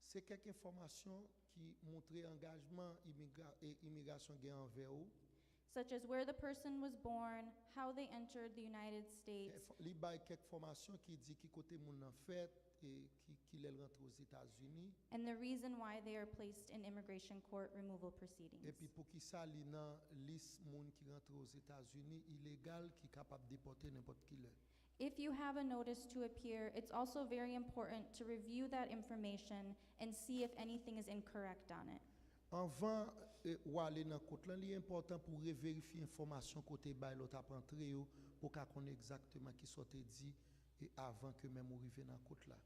C'est quelques informations qui montrent engagement et immigration envers eux. such as where the person was born, how they entered the United States, Il y a quelques informations qui disent qui côté moun en fait et qui les rentre aux États-Unis. and the reason why they are placed in immigration court removal proceedings. Et puis pour qui ça li nan liste moun qui rentre aux États-Unis illégal qui capable de déporter n'importe qui là. If you have a notice to appear, it's also very important to review that information and see if anything is incorrect on it. Avant ou aller dans côte là, il est important pour vérifier information côté bail l'autre apprendre yo pour qu'on connaisse exactement qui soit dit et avant que même arriver dans côte là.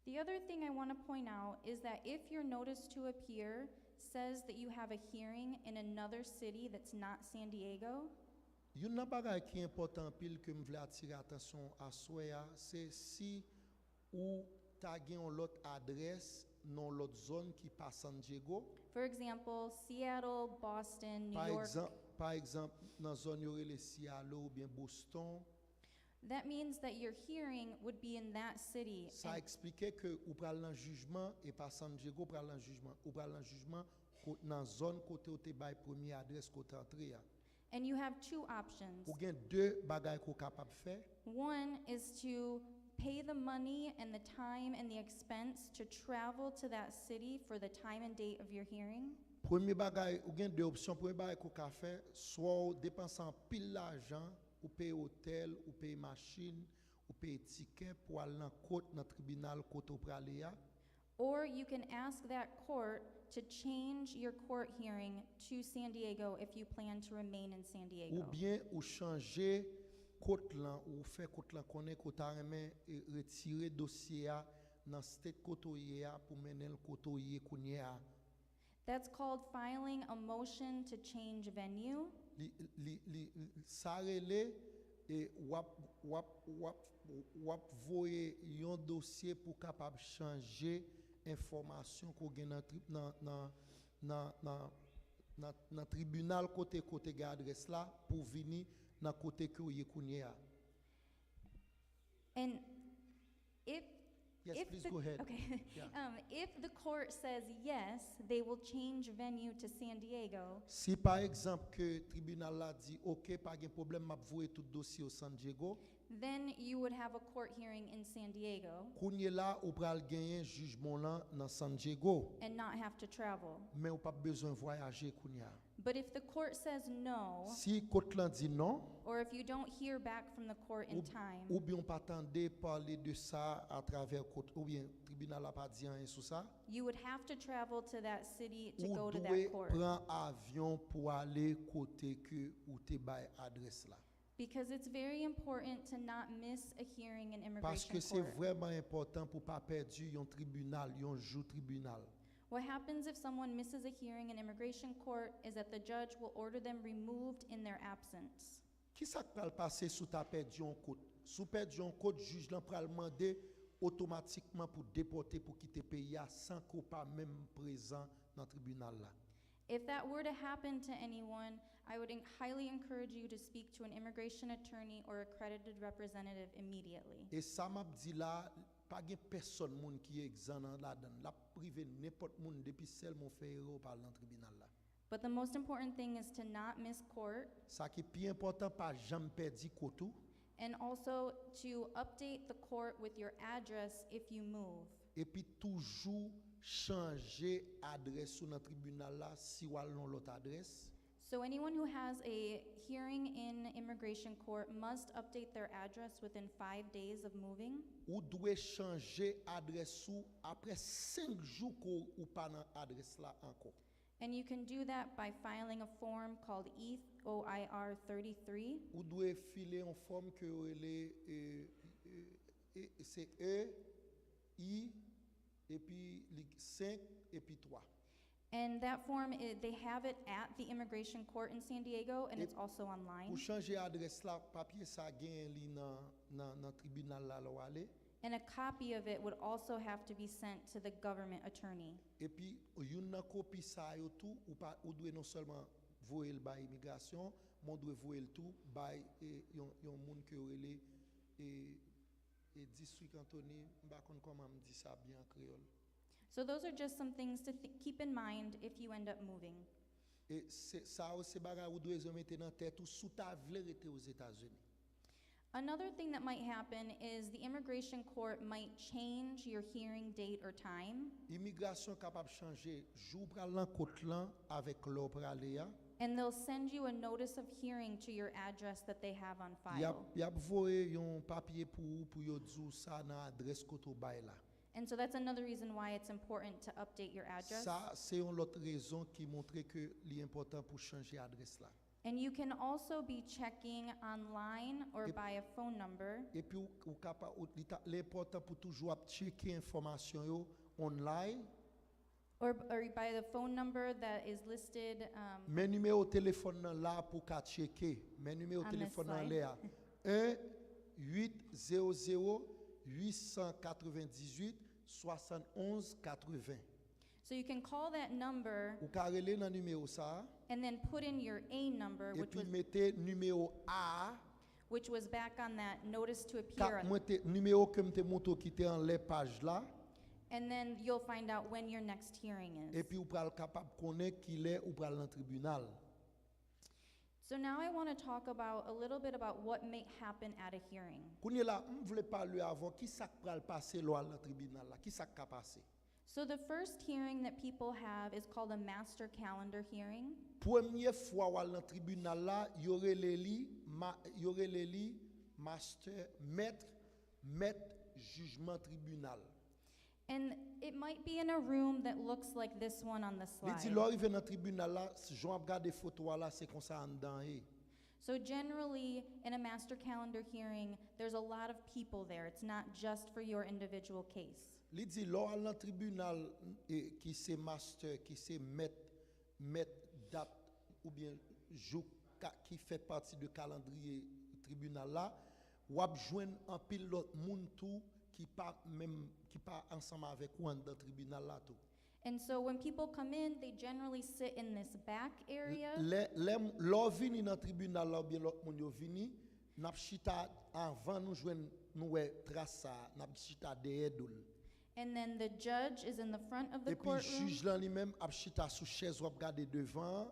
The other thing I want to point out is that if your notice to appear says that you have a hearing in another city that's not San Diego, Yon nan bagay qui est important pile que me voulais attirer attention à soya, c'est si ou ta gen l'autre adresse dans l'autre zone qui passe San Diego. for example, Seattle, Boston, New York, Par exemple, dans zone yorele Seattle ou bien Boston, that means that your hearing would be in that city. ça expliquait que ou pral dans jugement et pas San Diego pral dans jugement, ou pral dans jugement dans zone côté où te bay première adresse côté entrée. And you have two options. Ou gen deux bagay qu'on capable faire. One is to pay the money and the time and the expense to travel to that city for the time and date of your hearing. Premier bagay ou gen deux options. Premier bagay qu'on ka faire, soit ou dépenser pile l'argent, ou payer hôtel, ou payer machine, ou payer ticket pour aller dans court dans tribunal côté ou praler ya. Or you can ask that court to change your court hearing to San Diego if you plan to remain in San Ou Diego. bien ou changer côte là ou faire côte là connaît côté remet retirer dossier a dans state côté pour mener le côté kounya. That's called filing a motion to change venue. Ça relè et wap voyer yon dossier pour capable changer information qu'on gen dans tribunal côté adresse là pour venir dans côté que y kounya. And if Yes, if please the, go ahead. Okay. Yeah. If the court says yes, they will change venue to San Diego. Si par exemple que tribunal là dit OK pas de problème m'a voyer tout dossier au San Diego, Then you would have a court hearing in San Diego kounye là ou pral gagner jugement là dans San Diego, and not have to travel. mais ou pas besoin voyager kounya. But if the court says no, Si côte là dit non, or if you don't hear back from the court in time, ou bien on pas attendre parler de ça à travers côte ou bien tribunal a pas dit rien sur ça, you would have to travel to that city to ou go to doit that court. prendre avion pour aller côté que ou te bay adresse là. Because it's very important to not miss a hearing in Parce que immigration c'est court. vraiment important pour pas perdre un tribunal, un jour tribunal. What happens if someone misses a hearing in immigration court is that the judge will order them removed in their absence. Qui ça va passer sous ta perdu en côte? Sous perdu en côte, juge là pral demander automatiquement pour déporter pour quitter le pays sans qu'on pas même présent dans le tribunal là. If that were to happen to anyone, I would highly encourage you to speak to an immigration attorney or accredited representative immediately. Et ça m'a dit là, pas de personne moun qui est exempt là-dedans. La privé n'importe moun depuis seulement fait erreur par le tribunal là. But the most important thing is to not miss court Ça qui est plus important pas jamais perdre côté. and also to update the court with your address if you move. Et puis toujours changer adresse sur notre tribunal là si ou allons l'autre adresse. So anyone who has a hearing in immigration court must update their address within 5 days of moving. Ou doit changer adresse sous après 5 jours ou pas dans adresse là encore. And you can do that by filing a form called EOIR 33. Ou doit filer une forme que c'est E I et puis 5 et puis 3. And that form, they have it at the immigration court in San Diego, and it's also online. Pour changer adresse là, papier ça gagne li dans tribunal là là aller. And a copy of it would also have to be sent to the government attorney. Et puis une copie ça yo tout ou doit non seulement voyer le ba immigration, mais doit voyer le tout ba yon monde que relé et district Anthony, m'pa konn comment me dit ça bien en créole. So those are just some things to keep in mind if you end up moving. Et ça aussi bagay ou doit mettre dans tête ou sous ta vle rete aux États-Unis. Another thing that might happen is the immigration court might change your hearing date or time, Immigration capable changer jour pral lan côte lan avec l'or pral ya. and they'll send you a notice of hearing to your address that they have on file. Y a voye yon papier pour yo dou ça dans adresse koto bay la. And so that's another reason why it's important to update your address. Ça c'est une autre raison qui montre que l'important pour changer adresse là. And you can also be checking online or Et- by a phone number. Et puis ou capable l'important pour toujours checker information yo online. Or by the phone number that is listed. Mais numéro téléphone nan là pour ka checker. Mais numéro On téléphone this nan slide. là 1 800 898 71 80. So you can call that number Ou ka rele nan numéro ça and then put in your A number, et which puis was, mettez numéro A back on that notice to ka appear. monte numéro que m'te monto qui était en les pages là And then you'll find out when your next hearing et is. puis ou pral capable connaître qu'il est ou pral dans tribunal. So now I want to talk about a little bit about what may happen at a hearing. Kounye là on voulait parler avant qui ça pral passer loi dans tribunal là, qui ça ka passer. So the first hearing that people have is called a master calendar hearing. Première fois ou dans tribunal là, y aurait les li master maître jugement tribunal. And it might be in a room that looks like this one on the Il dit slide. l'arrivé dans tribunal là, si j'en regarde des photos là, c'est comme ça en dedans. So generally, in a master calendar hearing, there's a lot of people there. It's not just for your individual case. Il dit lors dans tribunal qui c'est master, qui c'est maître date ou bien jour qui fait partie du calendrier tribunal là, ou a joindre en pile l'autre monde tout qui pas ensemble avec ou dans tribunal là tout. And so when people come in, they generally sit in this back area. L'or vini dans tribunal là ou bien l'autre monde yo vini, n'a chita avant nous joindre nous trace ça, n'a chita derrière doul. And then the judge is in the front of the Et puis courtroom. juge là lui-même a chita sous chaise ou regarder devant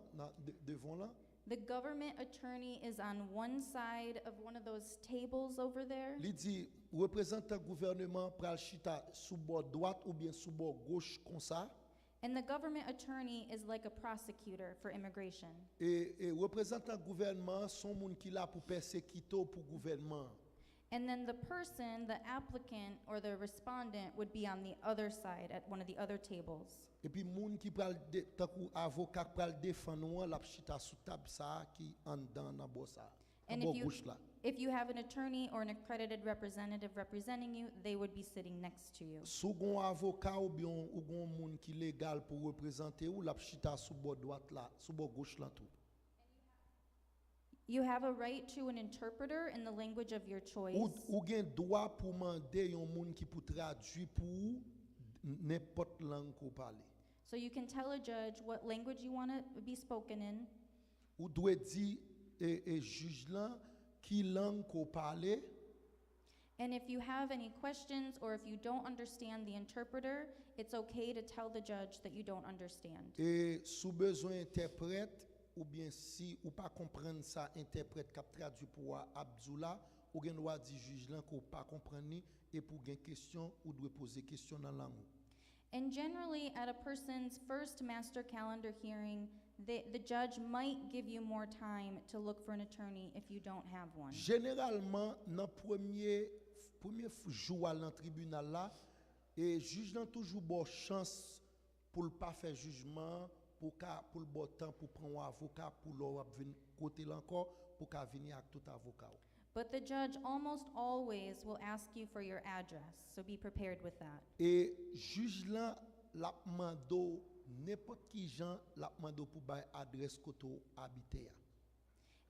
devant là. The government attorney is on one side of one of those tables over there. Il dit représentant gouvernement pral chita sous bord droite ou bien sous bord gauche comme ça. And the government attorney is like a prosecutor for immigration. Et représentant gouvernement sont moun qui là pour persécuter pour gouvernement. And then the person, the applicant or the respondent, would be on the other side at one of the other tables. Et puis moun qui pral tant kou avocat pral défendre ou la chita sous table ça qui en dans dans bord ça. And Bord gauche là. if you have an attorney or an accredited representative representing you, they would be sitting next to you. Second avocat ou bien ou gon moun qui légal pour représenter ou la chita sous bord droite là, sous bord gauche là tout. You have a right to an interpreter in the language of your choice. Ou gen droit pour demander yon moun qui pour traduire pour n'importe langue qu'on parle. So you can tell a judge what language you want to be spoken in. Ou doit dire juge là qui langue qu'on parle. And if you have any questions or if you don't understand the interpreter, it's okay to tell the judge that you don't understand. Et sous besoin interprète ou bien si ou pas comprendre ça interprète qui traduit pour Abdullah ou gen doit dire juge là qu'on pas comprendre ni et pour gen question ou doit poser question dans langue. And generally, at a person's first master calendar hearing, the judge might give you more time to look for an attorney if you don't have one. Généralement dans premier jour à l'en tribunal là et juge nan toujours bon chance pour pas faire jugement pour le bon temps pour prendre un avocat pour leur venir côté là encore pour qu'a venir avec tout avocat. But the judge almost always will ask you for your address, so be prepared with that. Et juge là la mando n'importe qui gens la mando pour bay adresse koto habité.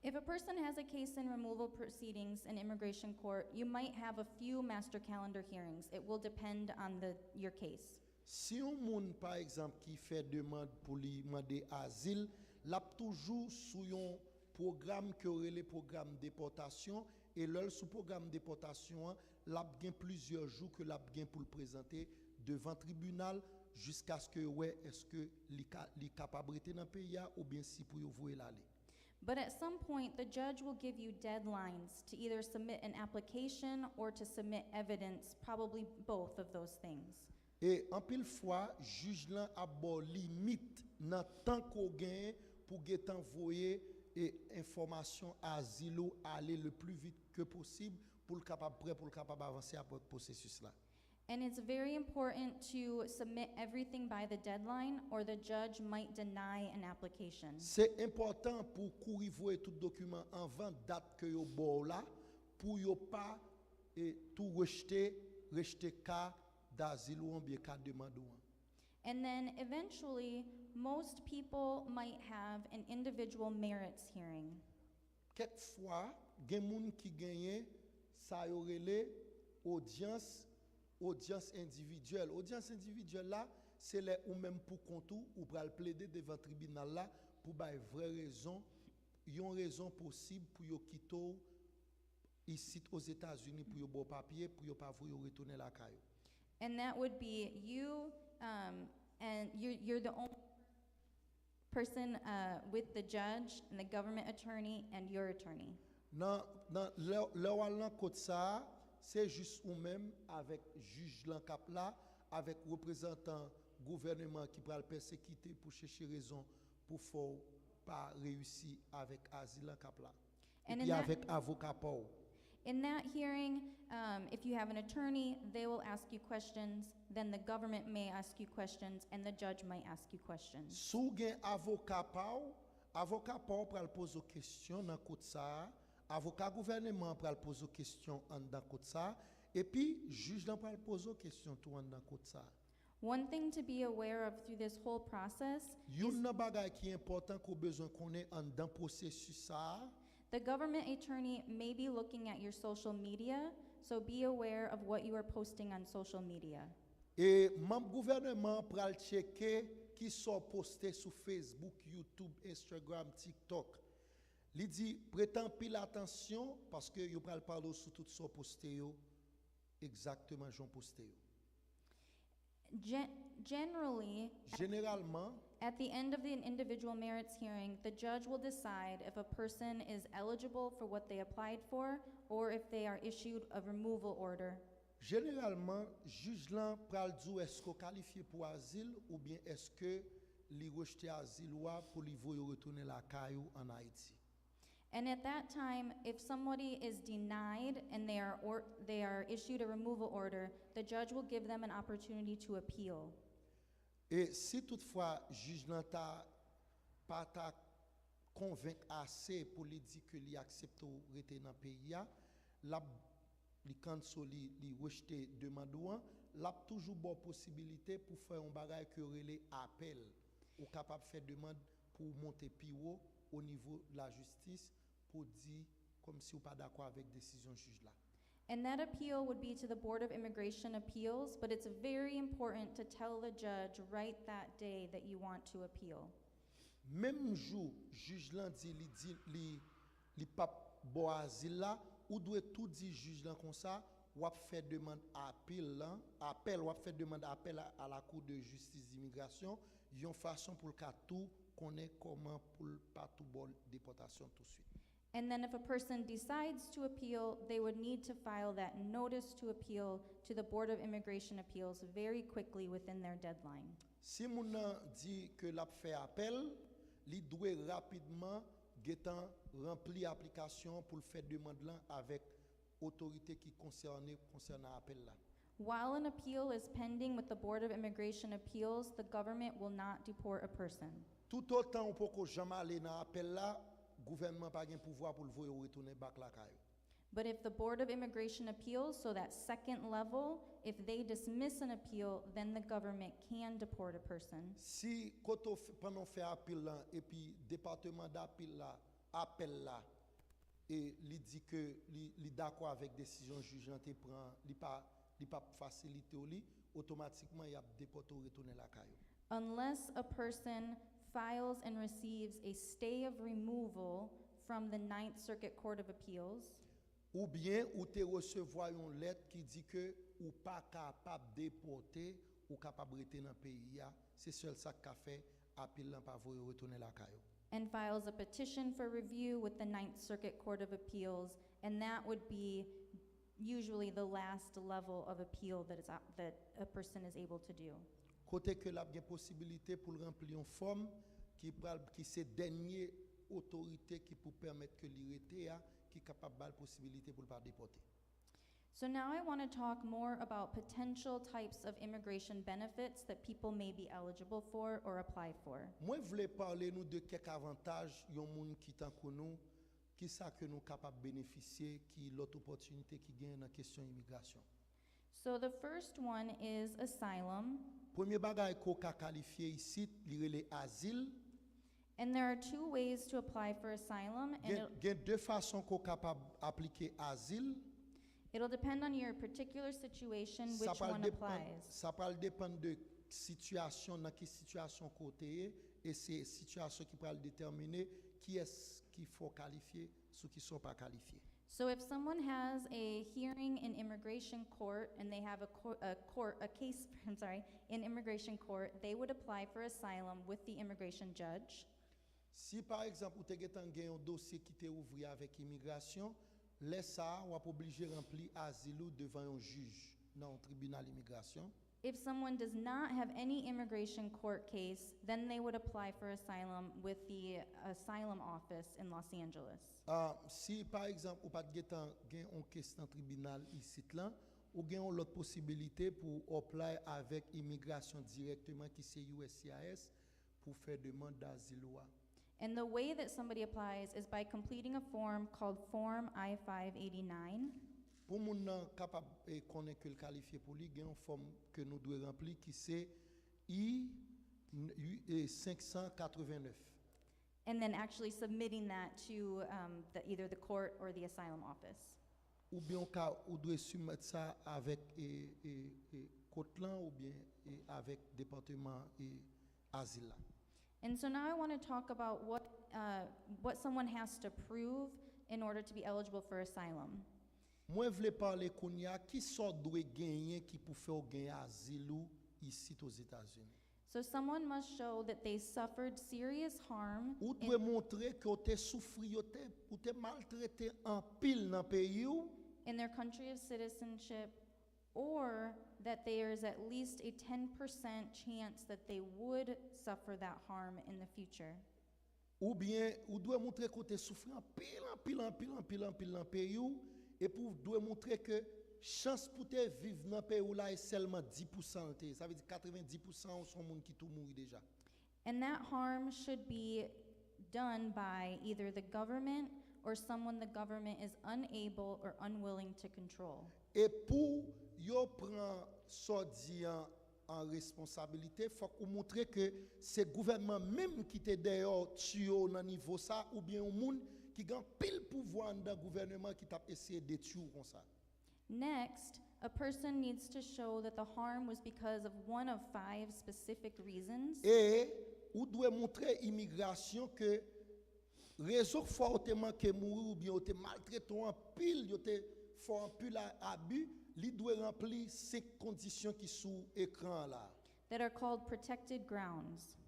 If a person has a case in removal proceedings in immigration court, you might have a few master calendar hearings. It will depend on your case. Si un moun par exemple qui fait demande pour lui demander asile, l'a toujours sous un programme que relé programme déportation et leur sous programme déportation l'a gain plusieurs jours que l'a gain pour le présenter devant tribunal jusqu'à ce que ouais est-ce que li capable rester dans pays ou bien si pour vous l'aller. But at some point, the judge will give you deadlines to either submit an application or to submit evidence, probably both of those things. Et en pile fois, juge là a bon limite dans temps qu'on gagne pour envoyer et information asile aller le plus vite que possible pour le capable prêt pour le capable avancer après le processus là. And it's very important to submit everything by the deadline, or the judge might deny an application. C'est important pour courir voir tout document avant date que yo bon là pour yo pas et tout rejeter cas d'asile ou bien cas de demande. And then eventually, most people might have an individual merits hearing. Quelquefois, gen moun qui gagne ça yo relé audience individuelle. Audience individuelle là, c'est là ou même pour compte ou pour plaider devant tribunal là pour ba vraie raison, yon raison possible pour yo quitter ici aux États-Unis pour yo bon papier pour yo pas vous retourner la caille. And that would be you, and you're the only person with the judge and the government attorney and your attorney. Dans le côté ça, c'est juste ou même avec juge l'encap là, avec représentant gouvernement qui va le persécuter pour chercher raison pour faut pas réussir avec asile l'encap là. Et puis avec avocat pour. In that hearing, if you have an attorney, they will ask you questions, then the government may ask you questions, and the judge might ask you questions. Sou gen avocat pour poser question dans côté ça, avocat gouvernement pour poser question dans côté ça, et puis juge dans pour poser question tout dans côté ça. One thing to be aware of through this whole process, Yon nan bagay qui est important qu'on besoin connaît dans processus ça. the government attorney may be looking at your social media, so be aware of what you are posting on social media. Et membre gouvernement pral checker qui sont postés sur Facebook, YouTube, Instagram, TikTok. Li dit prêtez pile attention parce que yo pral parler sur tout so posté yo exactement j'on posté yo. Généralement, at the end of the individual merits hearing, the judge will decide if a person is eligible for what they applied for or if they are issued a removal order. Généralement, juge là pral dou est-ce qu'on qualifié pour asile ou bien est-ce que li rejeté asile ou pour li voyer retourner la caillou en Haïti. And at that time, if somebody is denied and they are issued a removal order, the judge will give them an opportunity to appeal. Et si toutefois juge nan ta pas ta convaincre assez pour lui dire que li accepte ou rester dans pays a, la li cancel li rejeter demande ou la toujours bonne possibilité pour faire un bagage que relé appel ou capable faire demande pour monter plus haut au niveau de la justice pour dire comme si ou pas d'accord avec décision juge là. And that appeal would be to the Board of Immigration Appeals, but it's very important to tell the judge right that day that you want to appeal. Même jour juge là dit li pas bon asile là ou doit tout dire juge là comme ça ou fait demande appel là ou fait demande appel à la cour de justice d'immigration yon façon pour le cas tout connaît comment pour pas tout bon déportation tout de suite. And then if a person decides to appeal, they would need to file that notice to appeal to the Board of Immigration Appeals very quickly within their deadline. Si moun dit que l'a fait appel, li doit rapidement getan rempli application pour le faire demande là avec autorité qui concerne appel là. While an appeal is pending with the Board of Immigration Appeals, the government will not deport a person. Tout autant ou poko jamais aller dans appel là, gouvernement pas gen pouvoir pour le voyer retourner back la caille. But if the Board of Immigration Appeals, so that second level, if they dismiss an appeal, then the government can deport a person. Si koto pendant fait appel là et puis département d'appel là appel là et li dit que li d'accord avec décision juge là te prend li pas facilité ou li automatiquement il a déporté retourner la caille. Unless a person files and receives a stay of removal from the Ninth Circuit Court of Appeals, ou bien ou te recevoir une lettre qui dit que ou pas capable déporter ou capable rester dans pays ya, c'est seul ça qu'a fait appel là pas voyer retourner la caillou. And files a petition for review with the Ninth Circuit Court of Appeals, and that would be usually the last level of appeal that a person is able to do. Côté que la bien possibilité pour remplir une forme qui c'est dernière autorité qui pour permettre que l'irrité a qui capable la possibilité pour pas déporter. So now I want to talk more about potential types of immigration benefits that people may be eligible for or apply for. Moi voulais parler nous de quelques avantages yon moun qui tant que nous qui ça que nous capable bénéficier qui l'autre opportunité qui gagne dans question immigration. So the first one is asylum, Premier bagay ko ka qualifié ici, li relé asile. and there are two ways to apply for asylum, and Gen deux façons ko capable appliquer asile. it'll depend on your particular situation which one applies. Ça parle dépendre de situation dans quelle situation côté et c'est situation qui va déterminer qui est qui faut qualifier ceux qui sont pas qualifiés. So if someone has a hearing in immigration court and they have a case, I'm sorry, in immigration court, they would apply for asylum with the immigration judge. Si par exemple vous avez un dossier qui est ouvert avec immigration, laisse ça ou obligé remplir asile devant un juge dans un tribunal immigration. If someone does not have any immigration court case, then they would apply for asylum with the asylum office in Los Angeles. Si par exemple ou pas gain un case dans tribunal ici là, ou gain l'autre possibilité pour apply avec immigration directement qui c'est USCIS pour faire demande d'asile. And the way that somebody applies is by completing a form called Form I-589. Pour moun nan capable connaître que le qualifié pour lui, gain une forme que nous devons remplir qui c'est I-589. And then actually submitting that to either the court or the asylum office. Ou bien on doit soumettre ça avec Côte-Lan ou bien avec département asile là. And so now I want to talk about what someone has to prove in order to be eligible for asylum. Moi je voulais parler kounya qui sort doit gagner qui pour faire gagner asile ici aux États-Unis. So someone must show that they suffered serious harm Ou doit montrer que tu souffri ou tu maltraité en pile dans pays ou in their country of citizenship, or that there is at least a 10% chance that they would suffer that harm in the future. ou bien ou doit montrer que tu souffri en pile dans pays ou et pour doit montrer que chance pour te vivre dans pays ou là est seulement 10%, ça veut dire 90% sont monde qui tout mourir déjà. And that harm should be done by either the government or someone the government is unable or unwilling to control. Et pour yo prend sorti en responsabilité, faut qu'on montre que c'est gouvernement même qui te dehors tuyau dans niveau ça ou bien un monde qui gagne pile pouvoir dans gouvernement qui t'a essayé de tuer comme ça. Next, a person needs to show that the harm was because of one of 5 specific reasons. Et ou doit montrer immigration que raison fortement que mourir ou bien te maltraité en pile, yo te fort en pile abus, li doit remplir ces conditions qui sous écran là. That are called protected grounds.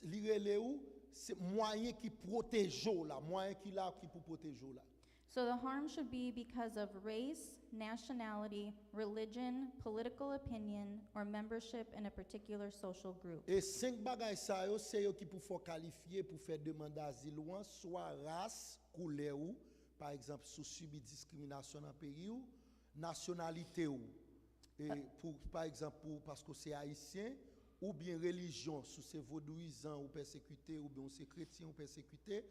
Li relé ou c'est moyen qui protège là, moyen qui là qui pour protéger là. So the harm should be because of race, nationality, religion, political opinion, or membership in a particular social group. Et 5 bagages ça yo c'est yo qui pour faut qualifier pour faire demande d'asile ou soit race, couleur ou par exemple sous subi discrimination dans pays ou nationalité ou et pour par exemple parce que c'est haïtien ou bien religion sous c'est vaudouisant ou persécuté ou bien c'est chrétien ou persécuté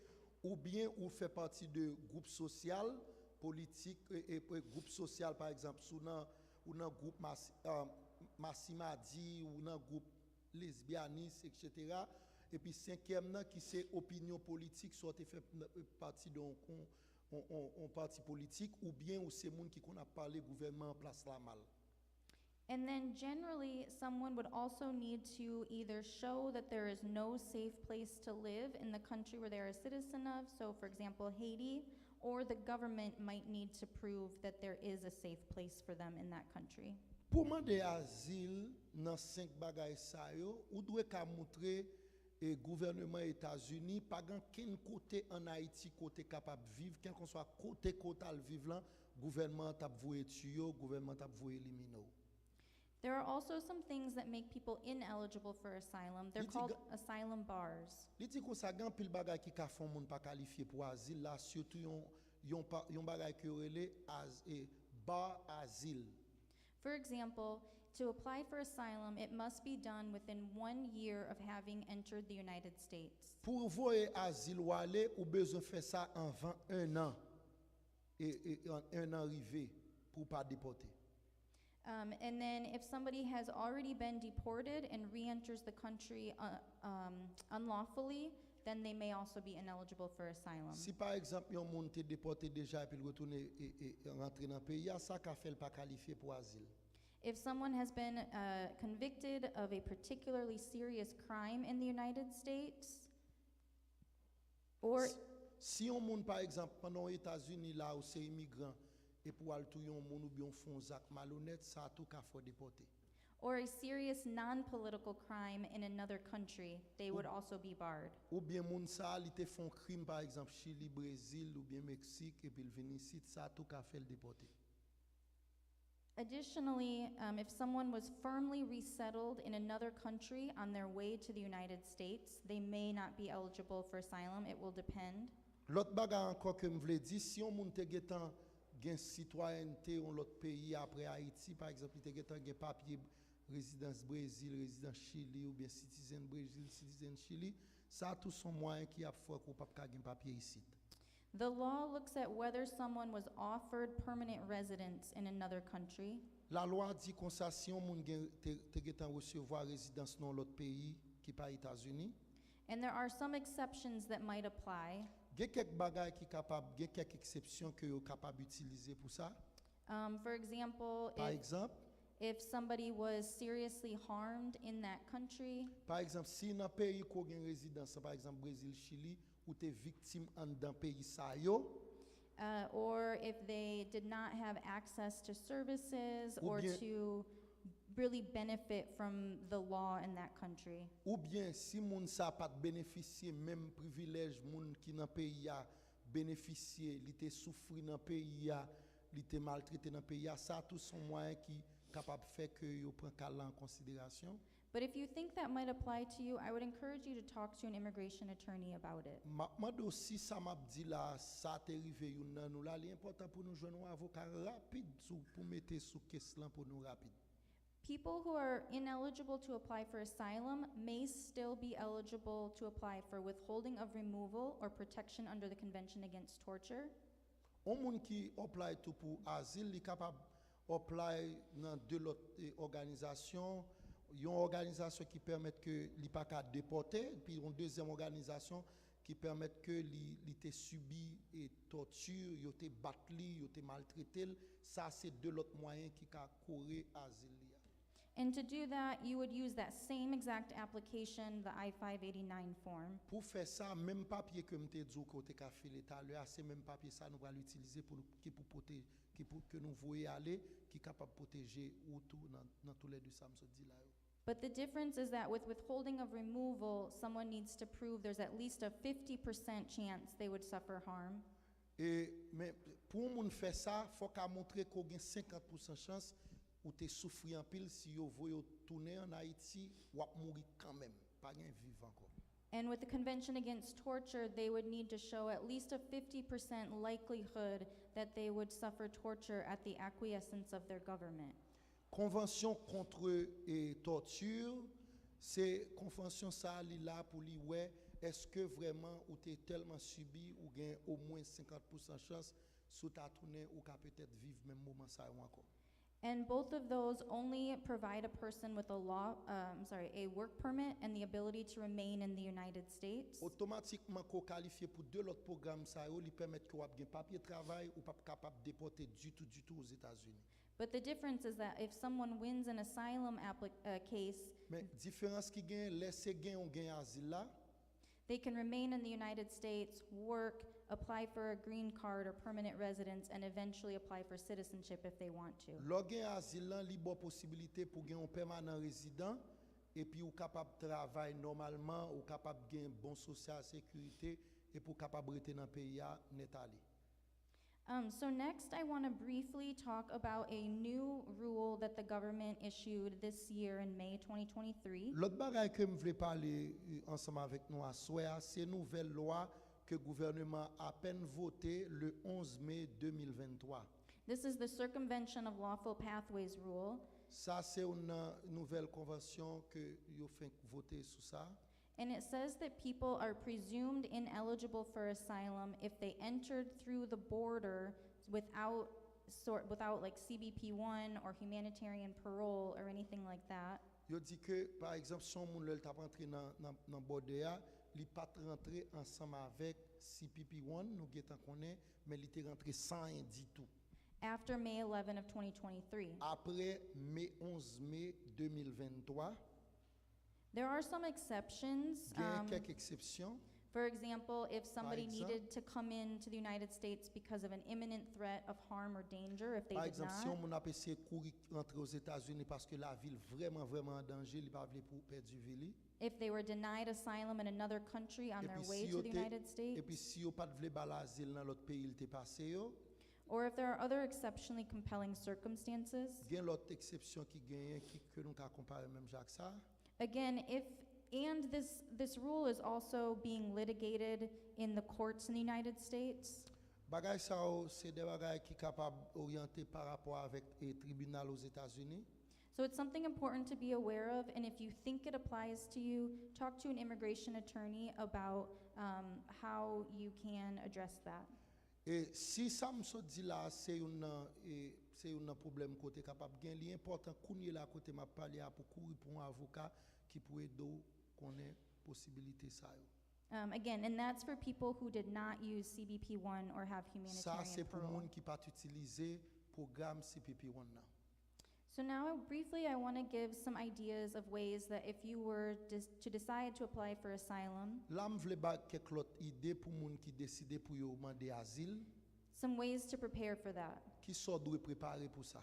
ou bien ou fait partie de groupe social politique et groupe social par exemple sous dans groupe Massimadi ou dans groupe lesbianisme etc. Et puis 5e qui c'est opinion politique soit fait partie d'un parti politique ou bien ou c'est monde qui qu'on a parlé gouvernement en place la mal. And then generally, someone would also need to either show that there is no safe place to live in the country where they're a citizen of, so for example, Haiti, or the government might need to prove that there is a safe place for them in that country. Pour demander asile, dans 5 bagages ça yo, ou doit ka montrer et gouvernement États-Unis pas aucun côté en Haïti côté capable vivre quel qu'on soit côté vivre là gouvernement t'a voué tuer gouvernement t'a voué éliminer. There are also some things that make people ineligible for asylum. They're called asylum bars. Li di kon sa gan pile bagay ki ka fon moun pa qualifié pour asile là surtout yon bagay ki relé as et bar asile. For example, to apply for asylum, it must be done within 1 year of having entered the United States. Pour voyer asile ou aller ou besoin faire ça avant 1 an et en 1 an arrivé pour pas déporter. And then if somebody has already been deported and re-enters the country unlawfully, then they may also be ineligible for asylum. Si par exemple yon moun te déporté déjà et puis retourner et rentrer dans le pays, ça ka fait pas qualifié pour asile. If someone has been convicted of a particularly serious crime in the United States, or Si yon moun par exemple pendant aux États-Unis là où c'est immigrant et pour aller tout yon moun ou bien font zak malhonnête, ça tout ka faut déporter. or a serious non-political crime in another country, they would also be barred. Ou bien moun sa li te font crime par exemple Chili, Brésil ou bien Mexique et puis il vient ici, ça tout ka fait le déporter. Additionally, if someone was firmly resettled in another country on their way to the United States, they may not be eligible for asylum. It will depend. L'autre bagarre encore que me vle di, si on moun te getan gen citoyenneté en l'autre pays après Haïti, par exemple, il te getan gen papier résidence Brésil, résidence Chili ou bien citizen Brésil, citizen Chili, ça tous sont moyens qui a fait qu'on pas gen papier ici. The law looks at whether someone was offered permanent residence in another country. La loi dit comme ça si on moun gen te getan recevoir résidence dans l'autre pays qui pas États-Unis, And there are some exceptions that might apply. gen quelques bagages qui capable, gen quelques exceptions que yo capable utiliser pour ça. For example, Par exemple, if somebody was seriously harmed in that country, par exemple, si dans pays ko gen résidence, par exemple Brésil, Chili, ou te victime en dans pays ça yo, or if they did not have access to services Ou or bien- to really benefit from the law in that country. ou bien si moun sa pas bénéficier même privilège moun qui dans pays a bénéficier, li te souffrir dans pays a, li te maltraité dans pays a, ça tous sont moyens qui capable faire que yo prend cas en considération. But if you think that might apply to you, I would encourage you to talk to an immigration attorney about it. Moi aussi ça m'a dit là ça t'est arrivé yon nan nous là, l'important pour nous joindre un avocat rapide pour mettre sous caisse là pour nous rapide. People who are ineligible to apply for asylum may still be eligible to apply for withholding of removal or protection under the Convention Against Torture. On moun qui apply tout pour asile, li capable apply dans deux autres organisations. Une organisation qui permet que li pas ka déporter, puis une deuxième organisation qui permet que li te subi et torture, yo te batli, yo te maltraité. Ça c'est deux autres moyens qui ka courir asile. And to do that, you would use that same exact application, the I-589 form. Pour faire ça, même papier que m'te dit que te ka fait l'état, c'est même papier ça nous va l'utiliser pour protéger, pour que nous voyons aller, qui capable protéger ou tout dans tous les deux ça me dit là. But the difference is that with withholding of removal, someone needs to prove there's at least a 50% chance they would suffer harm. Et mais pour moun faire ça, faut qu'a montrer qu'on gagne 50% chance ou te souffrir en pile si yo voyo tourner en Haïti ou mourir quand même, pas rien vivre encore. And with the Convention Against Torture, they would need to show at least a 50% likelihood that they would suffer torture at the acquiescence of their government. Convention contre et torture, c'est convention ça li là pour li ouais est-ce que vraiment ou t'es tellement subi ou gain au moins 50% chance sous ta tourner ou qu'a peut-être vivre même moment ça encore. And both of those only provide a person with a work permit and the ability to remain in the United States. Automatiquement qu'on qualifié pour deux autres programmes ça yo li permettre que ou gain papier travail ou pas capable déporter du tout aux États-Unis. But the difference is that if someone wins an asylum case, Mais différence qui gagne laisser gain on gain asile là, they can remain in the United States, work, apply for a green card or permanent residence and eventually apply for citizenship if they want to. Lò gen asile lan li bo possibilité pour gen un permanent résident et puis ou capable travailler normalement ou capable gen bon social sécurité et pour capable rester dans pays a net aller. So next, I want to briefly talk about a new rule that the government issued this year in May 2023. L'autre bagay que me voulais parler ensemble avec nous à soir, c'est nouvelle loi que le gouvernement a peine voté le 11 mai 2023. This is the Circumvention of Lawful Pathways Rule. Ça c'est une nouvelle convention que yo fait voter sur ça. And it says that people are presumed ineligible for asylum if they entered through the border without like CBP1 or humanitarian parole or anything like that. Yo dit que par exemple son moun le t'a rentré dans border a, li pas rentré ensemble avec CPP1 nous getan connaît mais il était rentré sans rien du tout. After May 11 of 2023. Après mai 11 mai 2023, There are some exceptions. il y a quelques exceptions. For example, if somebody exemple, needed to come into the United States because of an imminent threat of harm or danger, if they Par did exemple, si not, on a essayé de courir rentrer aux États-Unis parce que la ville vraiment en danger, il pas voulu pour perdre ville. if they were denied asylum in another country on Et their puis way si to yo the te- United Et puis States, si on pas voulu l'asile dans l'autre pays, il était passé yo. or if there are other exceptionally compelling circumstances. Il y a l'autre exception qui gagne que nous ka comparer même Jacques ça. Again, this rule is also being litigated in the courts in the United States. Bagay ça c'est des bagay qui capable orienter par rapport avec les tribunal aux États-Unis. So it's something important to be aware of, and if you think it applies to you, talk to an immigration attorney about how you can address that. Et si ça me so dit là c'est un problème côté capable gain li important kounye là côté m'a parler pour courir pour un avocat qui pourrait do connaît possibilité ça yo. Again, and that's for people who did not use CBP1 or have Ça c'est humanitarian pour parole. monde qui pas utiliser programme CPP1 là. So now, briefly, I want to give some ideas of ways that if you were to decide to apply for asylum, Là me vle ba quelques autres idées pour monde qui décide pour yo demander asile, some ways to prepare for that. qui sont doit préparer pour ça.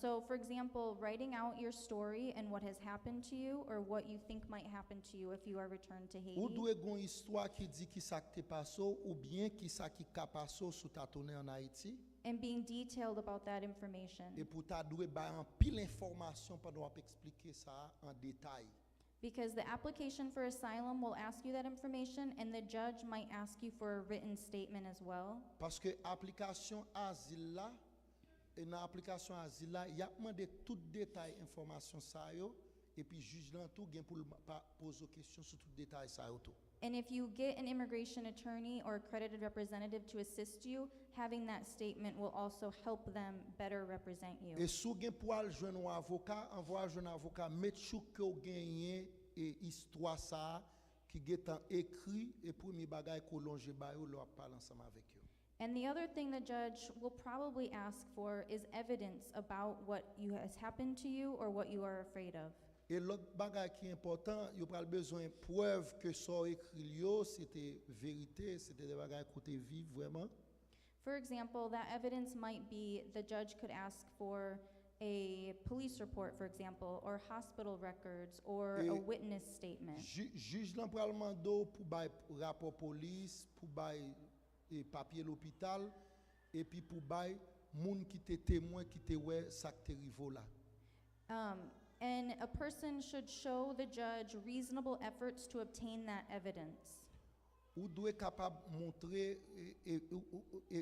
So, for example, writing out your story and what has happened to you or what you think might happen to you if you are returned to Ou Haiti. doit gon histoire qui dit qui ça qui passé ou bien qui ça qui ka passé sous ta tournée en Haïti And being detailed about that information. et pour ta doit ba en pile information pendant expliquer ça en détail. Because the application for asylum will ask you that information and the judge might ask you for a written statement as well. Parce que application asile là et dans application asile là, il y a demandé tout détail information ça yo et puis juge là tout gain pour poser questions sur tout détail ça yo tout. And if you get an immigration attorney or accredited representative to assist you, having that statement will also help them better represent you. Et sou gen pour al joindre un avocat, envoie joindre un avocat, mettre chou que ou gagné et histoire ça qui getan écrit et premier bagay ko longe ba yo leur parler ensemble avec eux. And the other thing the judge will probably ask for is evidence about what has happened to you or what you are afraid of. Et l'autre bagay qui est important, yo pral besoin preuve que ça écrit yo c'était vérité, c'était des bagay côté vivre vraiment. For example, that evidence might be the judge could ask for a police report, for example, or hospital records, or a Et witness statement. Juge lan pral mando pour bay rapport police, pour bay papier l'hôpital et puis pour bay moun qui te témoin qui te ouais ça te rivo là. And a person should show the judge reasonable efforts to obtain that evidence. Ou doit capable montrer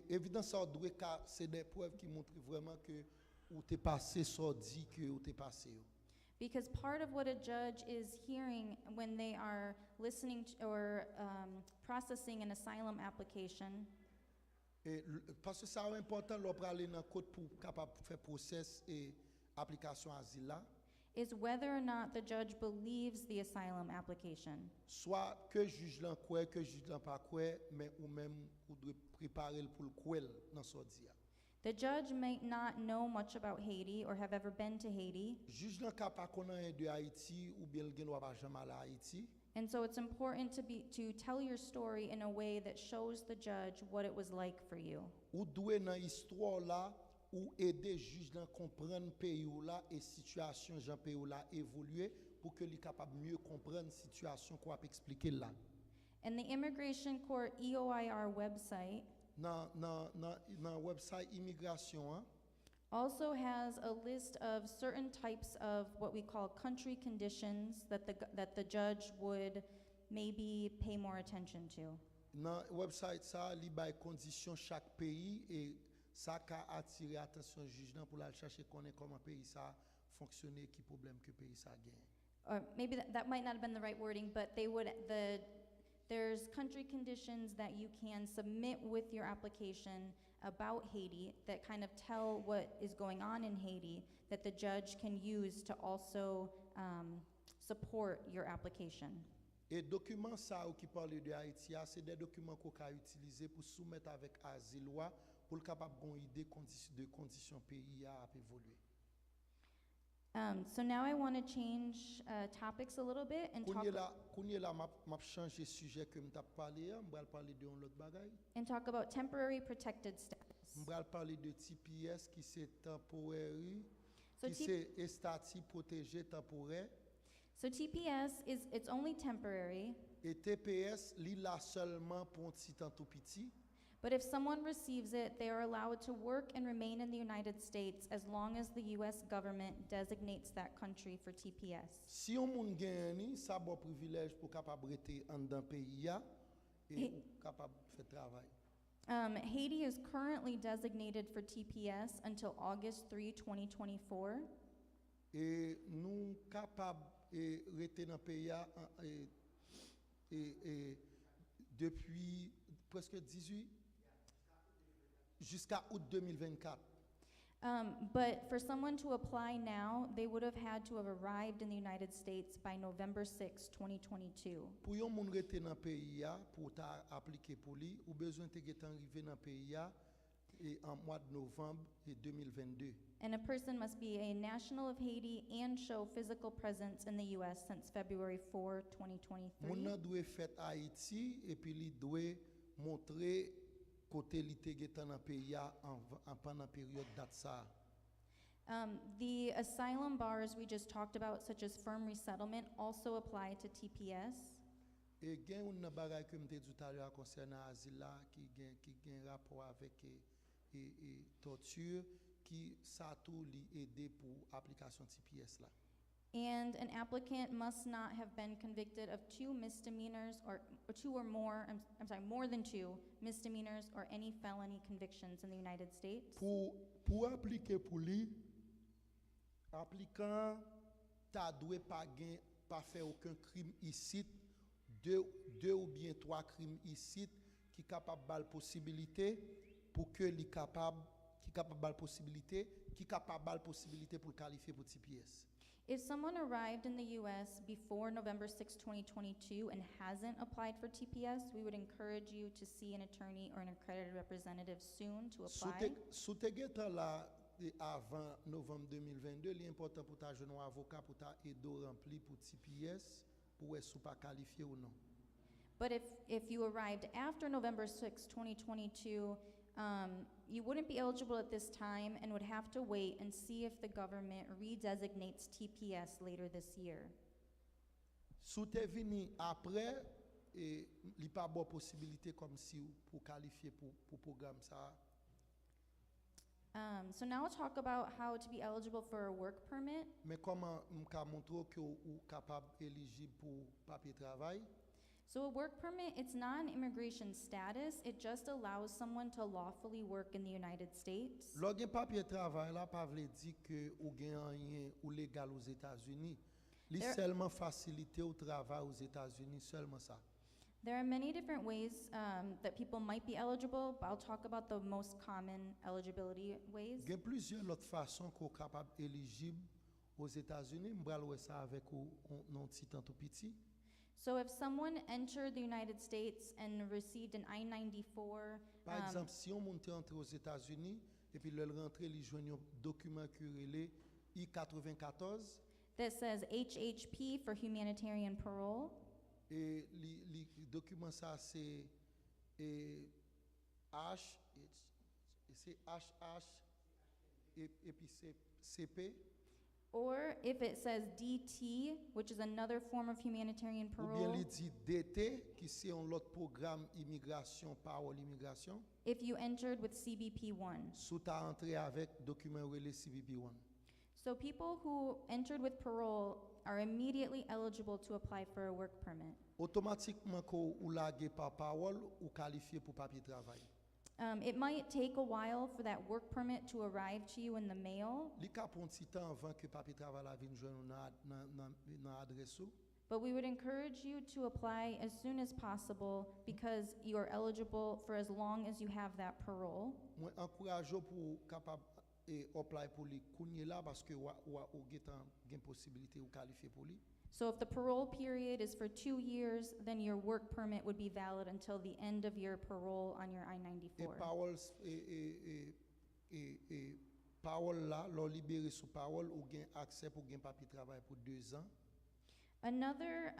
évidence ça doit c'est des preuves qui montrent vraiment que ou t'es passé ça dit que ou t'es passé. Because part of what a judge is hearing when they are listening to, or processing an asylum application, Et parce que ça est important l'on aller dans code pour capable faire process et application asile là. is whether or not the judge believes the asylum application. Soit que juge l'en quoi que juge l'en pas quoi mais ou même ou doit préparer pour le quoi dans ça dit. The judge might not know much about Haiti or have ever been to Haiti, Juge nan ka pa konnen de Haïti ou bien l gen droit pa jamais aller à Haïti. and so it's important to tell your story in a way that shows the judge what it was like for you. Ou doué nan histoire là ou aider juge nan comprendre pays ou là et situation Jean pays ou là évoluer pour que li capable mieux comprendre situation qu'on a expliquer là. And the Immigration Court EOIR website Nan website immigration hein, also has a list of certain types of what we call country conditions that the judge would maybe pay more attention to. nan website ça li bay condition chaque pays et ça ka attirer attention juge nan pour la chercher connaître comment pays ça fonctionner qui problème que pays ça gagne. Or maybe that might not have been the right wording, but there's country conditions that you can submit with your application about Haiti that kind of tell what is going on in Haiti that the judge can use to also support your application. Et documents ça qui parle de Haïti, c'est des documents qu'on peut utiliser pour soumettre avec asile loi pour le capable gon idée de conditions pays à évoluer. So now I want to change topics a little bit and Kounye la m'a changer sujet que m't'a parlé, m'bral parler de l'autre bagaille. talk about temporary protected status. M'bral parler de TPS qui c'est temporaire, So qui c'est statut protégé temporaire. So TPS it's only temporary, Et TPS li la seulement pour un petit temps tout petit. but if someone receives it, they are allowed to work and remain in the United States as long as the US government designates that country for TPS. Si on moun gen ni, ça bon privilège pour capable rester en dans pays ya et ou capable faire travail. Haiti is currently designated for TPS until August 3, 2024. Et nous capable rester dans pays ya depuis presque 18 jusqu'à août 2024. But for someone to apply now, they would have had to have arrived in the United States by November 6, 2022. Pour yon moun rete dans pays ya pour ta appliquer pour lui, ou besoin te get arrivé dans pays ya et en mois de novembre 2022. And a person must be a national of Haiti and show physical presence in the U.S. since February 4, 2023. Moun nan doit fait Haïti et puis li doit montrer côté li te getan dans pays ya en pendant période date ça. The asylum bars we just talked about, such as firm resettlement, also apply to TPS. Et gen un nan bagay que m'te dit tout à l'heure concernant asile là qui gen rapport avec torture qui ça tout li aider pour application TPS là. And an applicant must not have been convicted of 2 misdemeanors or 2 or more, I'm sorry, more than 2 misdemeanors or any felony convictions in the United States. Pour appliquer pour lui, applicant ta doué pas faire aucun crime ici, deux ou bien 3 crimes ici qui capable bal possibilité pour que li capable bal possibilité pour qualifier pour TPS. If someone arrived in the U.S. before November 6, 2022 and hasn't applied for TPS, we would encourage you to see an attorney or an accredited representative soon to apply. Sous te getan là avant novembre 2022, l'important pour ta jeune avocat pour ta aider rempli pour TPS pour être pas qualifié ou non. But if you arrived after November 6, 2022, you wouldn't be eligible at this time and would have to wait and see if the government redesignates TPS later this year. Sous te vini après, li pas bonne possibilité comme si pour qualifier pour programme ça. So now we'll talk about how to be eligible for a work permit. Mais comment m'ka montrer que ou capable éligible pour papier travail? So a work permit, it's not an immigration status, it just allows someone to lawfully work in the United States. Lo gen papier travail là pas veut dire que ou gen rien ou légal aux États-Unis. Li seulement faciliter au travail aux États-Unis seulement ça. There are many different ways that people might be eligible, but I'll talk about the most common eligibility ways. Gen plusieurs autres façons qu'on capable éligible aux États-Unis, m'bral wè ça avec ou non petit temps tout petit. So if someone entered the United States and received an I-94, Par exemple, si on monte entre aux États-Unis, et puis le rentré li joignent un document qui relé I-94 that says HHP for humanitarian parole. et li document ça c'est H c'est HH et puis c'est CP Or if it says DT, which is another form of humanitarian ou bien parole, li dit DT qui c'est un autre programme immigration parole immigration if you entered with CBP1. sous ta entré avec document relé CBP1. So people who entered with parole are immediately eligible to apply for a work permit. Automatiquement ko ou lage par parole ou qualifié pour papier travail. It might take a while for that work permit to arrive to you in the mail, Li ka pon ti temps avant que papier travail la vienne joindre dans adresse ou. but we would encourage you to apply as soon as possible because you are eligible for as long as you have that parole. Moi encourage ou pour capable et apply pour li kounye là parce que ou gen possibilité ou qualifié pour li. So if the parole period is for 2 years, then your work permit would be valid until the end of your parole on your Et I-94. parole parole là, l'on libéré sous parole ou gen accès pour gen papier travail pour 2 ans. Another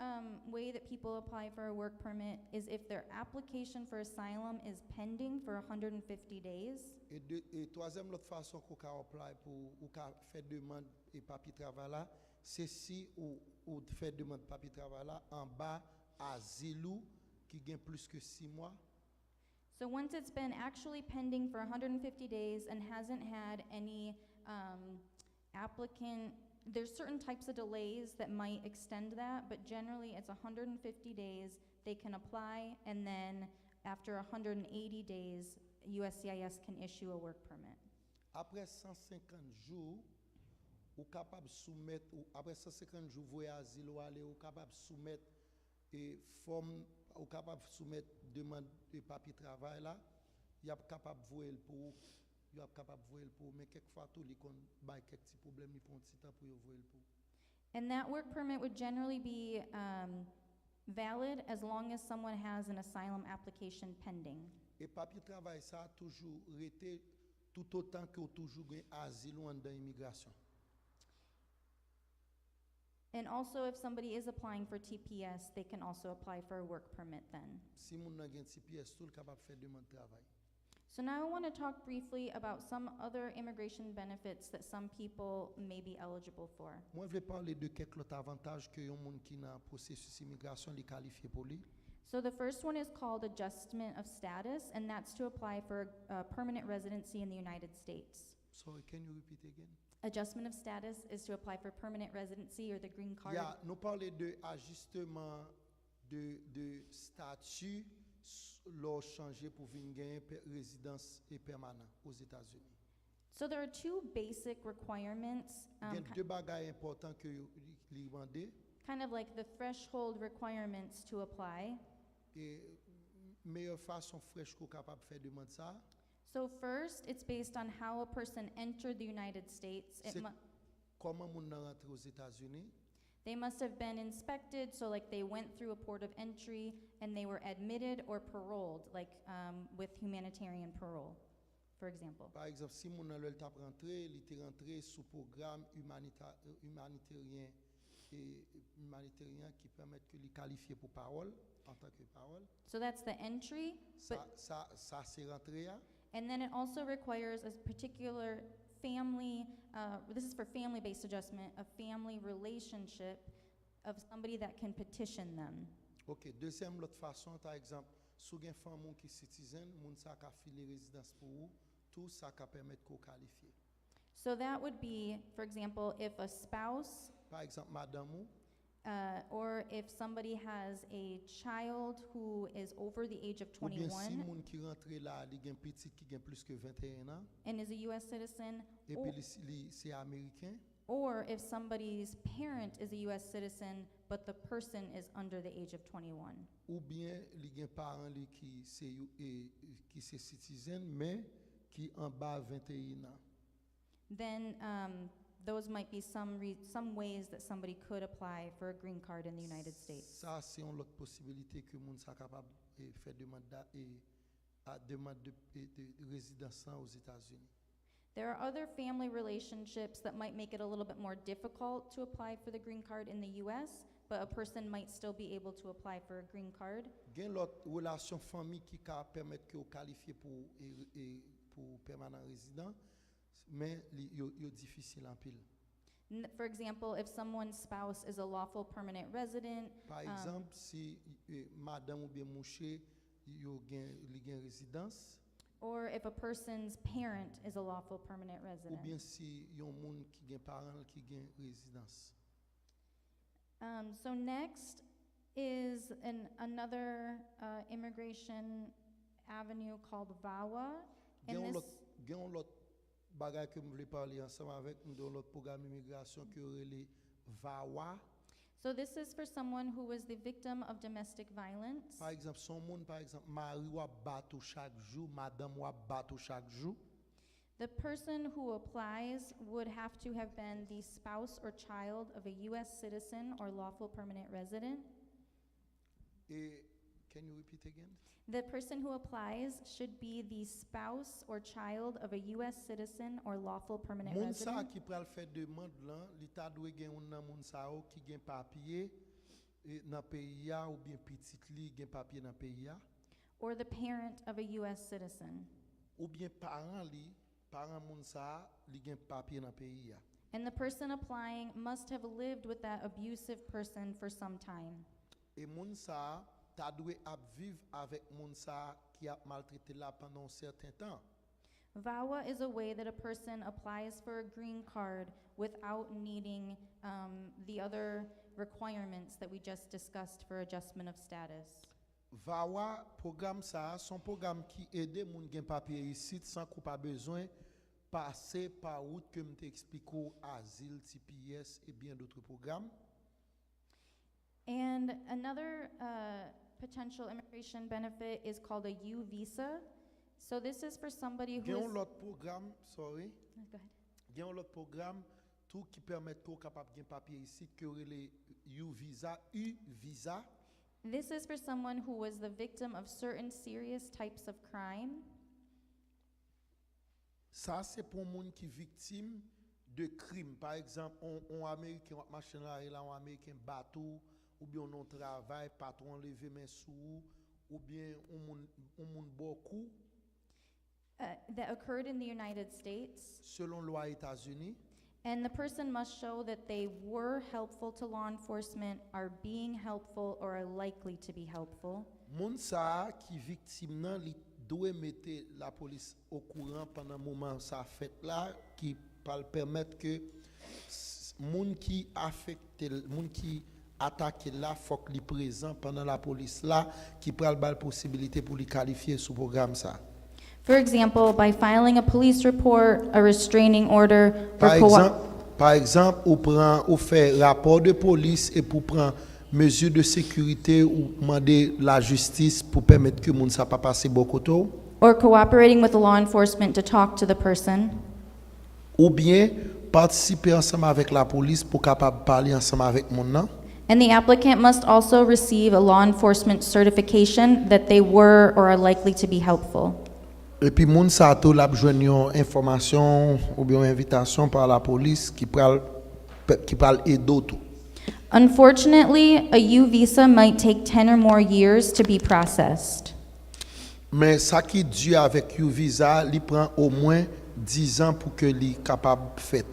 way that people apply for a work permit is if their application for asylum is pending for 150 days. Et troisième l'autre façon qu'on ka apply pour ou ka fait demande et papier travail là, c'est si ou fait demande papier travail là en bas asile ou qui gagne plus que 6 mois. So once it's been actually pending for 150 days and hasn't had any applicant, there's certain types of delays that might extend that, but generally it's 150 days, they can apply, and then after 180 days, USCIS can issue a work permit. Après 150 jours, ou capable soumettre ou après 150 jours voyer asile ou aller ou capable soumettre et forme ou capable soumettre demande de papier travail là, y a capable voyer pour y a capable voyer pour mais quelquefois tout li kon bay quelques petits problèmes il prend un petit temps pour voyer pour. And that work permit would generally be valid as long as someone has an asylum application pending. Et papier travail ça a toujours été tout autant que toujours gain asile ou en dans immigration. And also, if somebody is applying for TPS, they can also apply for a work permit then. Si moun nan gen TPS tout capable faire demande travail. So now I want to talk briefly about some other immigration benefits that some people may be eligible for. Moi je vais parler de quelques autres avantages que yon moun qui dans processus immigration li qualifié pour lui. So the first one is called adjustment of status, and that's to apply for a permanent residency in the United States. Sorry, can you repeat again? Adjustment of status is to apply for permanent residency or the green card. Yeah, nous parlons de ajustement de statut lors changer pour venir gagner résidence et permanent aux États-Unis. So there are two basic requirements, Il y a deux bagages importants que li demandé kind of like the threshold requirements to apply. et meilleure façon fraîche qu'on capable faire demande ça. So first, it's based on how a person entered the United States. C'est comment moun nan rentre aux États-Unis. They must have been inspected, so like they went through a port of entry and they were admitted or paroled, like with humanitarian parole, for example. Par exemple, si moun nan lèl tap rentré, li te rentré sous programme humanitaire qui permet que li qualifié pour parole en tant que parole. So that's the entry, but Ça c'est rentré ya. and then it also requires a particular family, this is for family-based adjustment, a family relationship of somebody that can petition them. OK, deuxième l'autre façon, par exemple, sou gen femme moun qui citizen, moun sa ka file résidence pour ou, tout ça ka permettre qu'on qualifie. So that would be, for example, if a spouse Par exemple, madame ou, or if somebody has a child who is over the age of ou bien si 21 moun qui rentre là, li gen petit qui gen plus que 21 ans, and is a U.S. citizen, et or, puis c'est américain, or if somebody's parent is a U.S. citizen, but the person is under the age of 21. ou bien li gen parent li qui c'est citizen mais qui en bas 21 ans. Then those might be some ways that somebody could apply for a green card in the United States. Ça c'est une autre possibilité que moun sa capable faire demande demande de résidence aux États-Unis. There are other family relationships that might make it a little bit more difficult to apply for the green card in the US, but a person might still be able to apply for a green card. Gen l'autre relation famille qui ka permettre que vous qualifiez pour permanent résident, mais yo difficile en pile. For example, if someone's spouse is a lawful permanent resident, Par exemple, si madame ou bien mouché yo gen résidence, or if a person's parent is a lawful permanent ou resident. bien si yon moun qui gen parent qui gen résidence. So next is another immigration avenue called VAWA. And this, Gen l'autre bagay que me voulais parler ensemble avec nous dans l'autre programme immigration qui relé VAWA. so this is for someone who was the victim of domestic violence. Par exemple, son moun par exemple mari ou battu chaque jour, madame ou battu chaque jour. The person who applies would have to have been the spouse or child of a U.S. citizen or lawful permanent resident. Et can you repeat again? The person who applies should be the spouse or child of a U.S. citizen or lawful permanent Moun sa resident. qui pral faire demande là, l'état doit gen un nan moun sa ou qui gen papier dans pays ya ou bien petit li gen papier dans pays ya Or the parent of a U.S. citizen. ou bien parent moun sa li gen papier dans pays ya. And the person applying must have lived with that abusive person for some time. Et moun sa ta doit vivre avec moun sa qui a maltraité la pendant un certain temps. VAWA is a way that a person applies for a green card without needing the other requirements that we just discussed for adjustment of status. VAWA programme ça son programme qui aide moun gen papier ici sans qu'on pas besoin passer par route que m'te expliqué asile TPS et bien d'autres programmes. And another potential immigration benefit is called a U visa. So this is for somebody who Gen is... l'autre programme, sorry. Go ahead. Gen l'autre programme tout qui permet qu'on capable gen papier ici que les U visa. This is for someone who was the victim of certain serious types of crime. Ça c'est pour moun qui victime de crime. Par exemple, on américain machin là on américain bateau ou bien on travail patron lever main sous ou bien on moun beaucoup That occurred in the United States. selon loi États-Unis. And the person must show that they were helpful to law enforcement, are being helpful, or are likely to be helpful. Moun sa qui victime nan li doit mettre la police au courant pendant moment ça fait là qui va permettre que moun qui affecté moun qui attaqué là faut que li présent pendant la police là qui pral bal possibilité pour li qualifier sous programme ça. For example, by filing a police report, a restraining order, Par exemple, ou fait rapport de police et pour prendre mesures de sécurité ou demander la justice pour permettre que moun sa pas passer beaucoup temps. or cooperating with the law enforcement to talk to the person, Ou bien participer ensemble avec la police pour capable parler ensemble avec moun nan. and the applicant must also receive a law enforcement certification that they were or are likely to be helpful. Et puis moun sa to la joindre yon information ou bien invitation par la police qui pral aider tout. Unfortunately, a U visa might take 10 or more years to be processed. Mais ça qui dû avec you visa, li prend au moins 10 ans pour que li capable fait.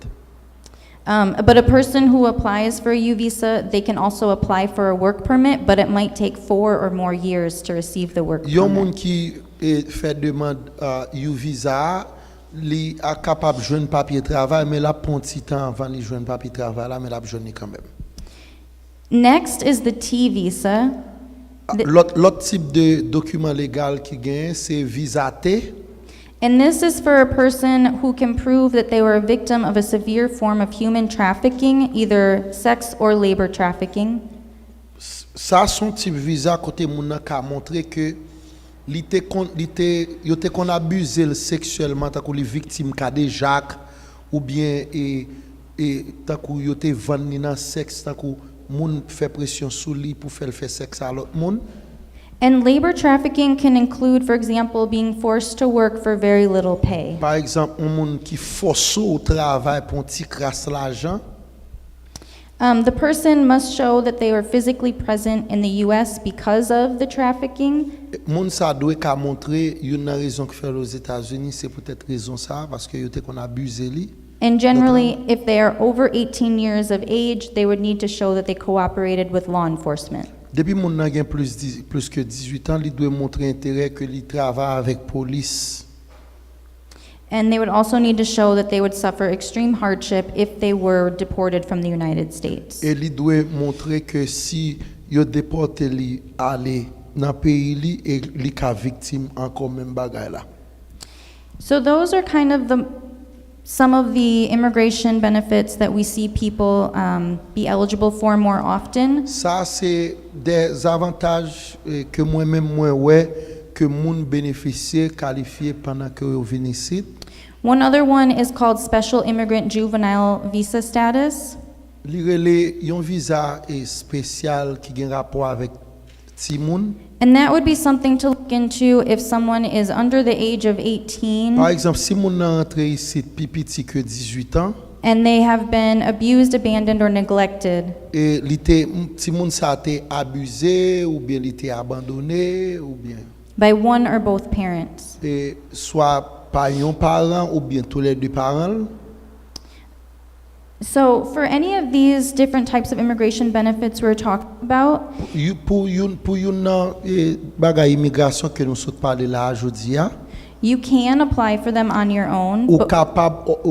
But a person who applies for a U visa, they can also apply for a work permit, but it might take 4 or more years to receive the work Yon moun permit. qui fait demande you visa, li a capable joindre papier travail mais la prend petit temps avant li joindre papier travail là mais la joindre quand même. Next is the T visa. L'autre type de document légal qui gagne c'est visa T. And this is for a person who can prove that they were a victim of a severe form of human trafficking, either sex or labor trafficking. Ça son type visa côté moun nan ka montrer que li te kon abusé sexuellement tant que les victimes ka de Jacques ou bien et tant que yo te vendre nan sexe tant que moun fait pression sur lui pour faire sexe à l'autre monde. And labor trafficking can include, for example, being forced to work for very little pay. Par exemple, un monde qui force au travail pour un petit crasse l'argent. The person must show that they were physically present in the U.S. because of the trafficking. Moun sa doit ka montrer une raison qui fait aux États-Unis, c'est peut-être raison ça parce que yote qu'on abuse li. And generally, if they are over 18 years of age, they would need to show that they cooperated with law enforcement. Depuis moun nan gen plus que 18 ans, li doit montrer intérêt que li travaille avec police. And they would also need to show that they would suffer extreme hardship if they were deported from the United States. Et li doit montrer que si yo déporté li aller dans pays li et li ka victime encore même bagay la. So those are kind of some of the immigration benefits that we see people be eligible for more often. Ça c'est des avantages que moi-même moi ouais que moun bénéficier qualifié pendant que yo vinn ici. One other one is called Special Immigrant Juvenile Visa Status. Li rele yon visa spécial qui gen rapport avec ti moun. And that would be something to look into if someone is under the age of 18 Par exemple, si moun nan rentre ici pi petit que 18 ans and they have been abused, abandoned, or neglected. et li te ti moun sa te abusé ou bien li te abandonné ou bien By one or both parents. et soit par yon parent ou bien tous les deux parents. So for any of these different types of immigration benefits we're talking about, Pour yon nan bagay immigration que nous sot parler là aujourd'hui a, you can apply for them on your own, ou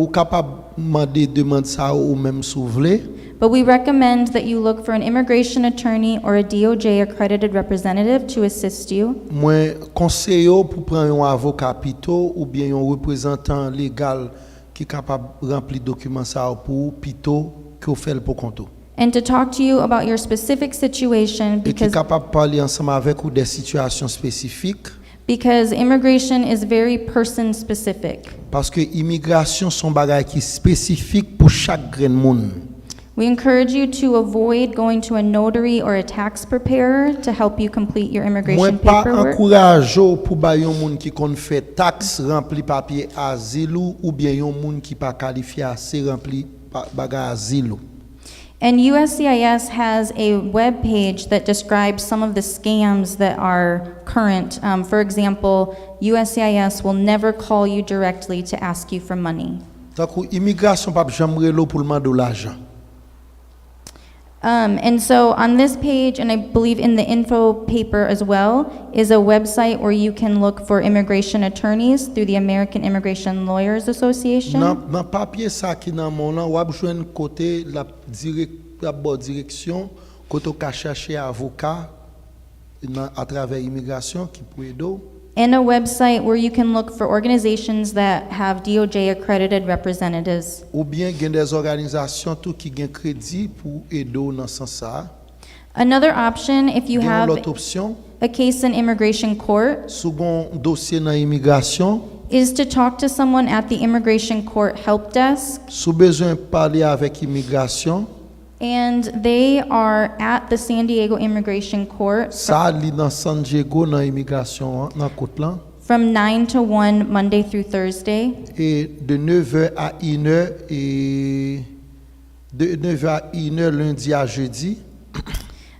capable demander ça ou même sou vle. but we recommend that you look for an immigration attorney or a DOJ accredited representative to assist you. Moi conseille pour prendre un avocat pito ou bien un représentant légal qui est capable de remplir documents ça pour pito que fait pour compte. And to talk to you about your specific situation Et qui est because capable de parler ensemble avec ou des situations spécifiques immigration is very person specific. parce que immigration sont bagages qui spécifiques pour chaque grain monde. We encourage you to avoid going to a notary or a tax preparer to help you complete your Moi immigration pas paperwork. encourage pour ba yon monde qui kon fait taxe rempli papier asile ou bien yon monde qui pas qualifié assez rempli bagage asile. And USCIS has a web page that describes some of the scams that are current. For example, USCIS will never call you directly to ask you for money. Donc immigration pas jamais relo pour demander l'argent. And so on this page, and I believe in the info paper as well, is a website where you can look for immigration attorneys through the American Immigration Lawyers Association. Dans papier ça qui dans mon là, ou joindre côté la direction côté ka chercher avocat à travers immigration qui peut aider. And a website where you can look for organizations that have DOJ accredited representatives. Ou bien gen des organisations tout qui gen crédit pour aider dans sens ça. Another option, if you Gen have l'autre option, a case in immigration court, second dossier dans immigration, is to talk to someone at the immigration court help desk. sous besoin parler avec immigration, And they are at the San Diego Immigration Court ça li dans San Diego dans immigration dans côte là from 9 to 1 Monday through Thursday. et de 9h à 1h et de 9h à 1h lundi à jeudi.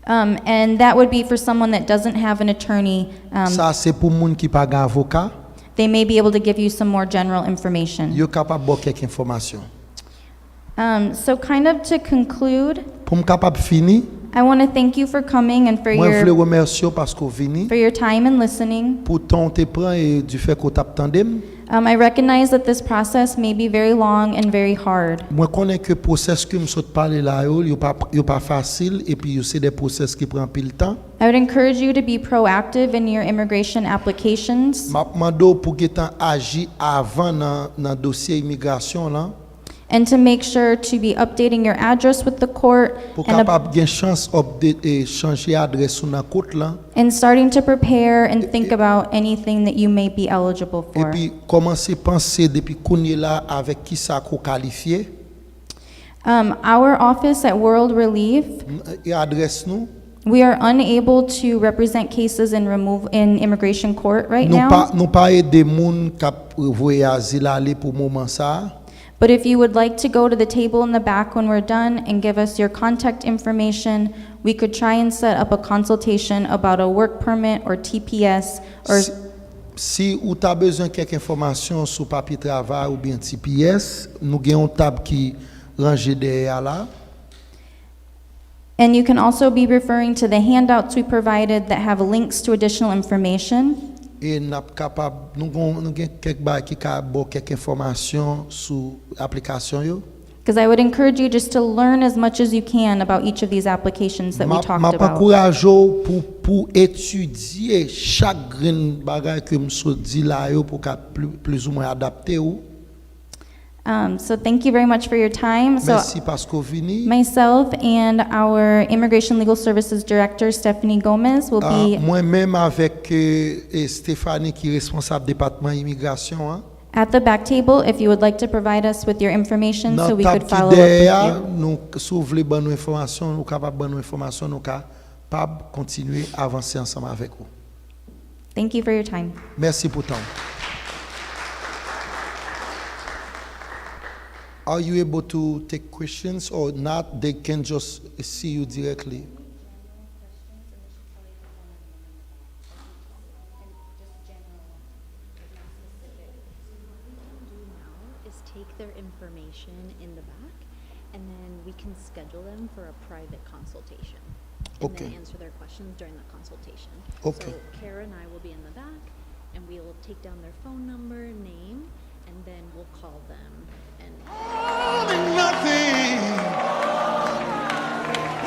And that would be for someone that doesn't have an attorney. Ça c'est pour moun qui pas avocat, They may be able to give you some more general information. yo capable bo quelques informations. So kind of to conclude, Pour me capable fini, I want to thank you for coming and for moi je veux your remercier parce que vini time and listening. pour ton te prend et du fait qu'on t'attendem. I recognize that this process may be very long and very hard. Moi connais que process que me saute parler là yo pas facile et puis c'est des process qui prend pile temps. I would encourage you to be proactive in your immigration applications M'a mando pour getan agi avant dans dossier immigration là and to make sure to be updating your address with the court pour and, capable gen chance update et changer adresse sur na côte là and starting to prepare and think about anything that you may be eligible et for. puis commencer penser depuis qu'on est là avec qui ça ko qualifié Our office at World Relief et adresse nous We are unable to represent cases in immigration court right now. Nous pas aider moun k'ap voyer asile aller pour moment ça. But if you would like to go to the table in the back when we're done and give us your contact information, we could try and set up a consultation about a work permit or TPS or Si ou t'as besoin quelques informations sur papier travail ou bien TPS, nous avons une table qui rangée derrière là. and you can also be referring to the handouts we provided that have links to additional information. Et nous capable nous avons quelques bail qui ka bon quelques informations sur application yo. Because I would encourage you just to learn as much as you can about each of these applications that we talked M'a about. encourage pour étudier chaque grain bagage que me dit là yo pour qu'a plus ou moins adapter ou. So thank you very much for your time. So Merci parce que vous venez. myself and our Immigration Legal Services Director, Stephanie Gomez, will be Moi-même avec Stéphanie qui est responsable département immigration hein. at the back table if you would like to provide us with your information so Dans we table could qui follow up derrière, with you. nous s'ouvrir bonne information, nous capable bonne information, nous capable continuer à avancer ensemble avec vous. Thank you for your time. Merci pour ton. Are you able to take questions or not? They can just see you directly. Is take their information in the back, and then we can schedule them for a private consultation. And Okay. then answer their questions during the consultation. Okay. So Kara and I will be in the back, and we will take down their phone number, name, and then we'll call them. And Nothing,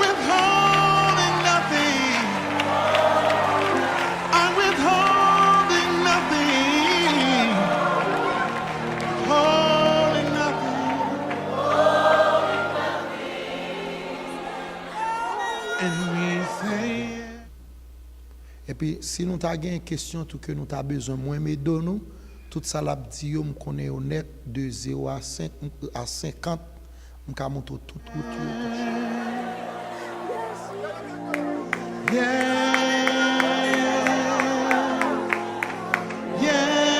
withholding nothing. I'm withholding nothing, holding nothing. And we say, Et puis, si nous avons une question, tout que nous avons besoin, moi, me donne tout ça, la dit, je connais honnête de 0 à 5 à 50, je vais monter tout.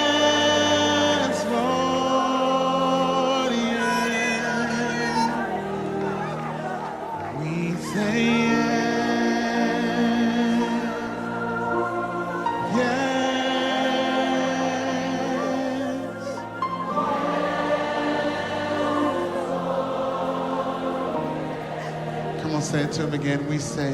yes, Lord, yes. We say yes. Come on, say it to him again. We say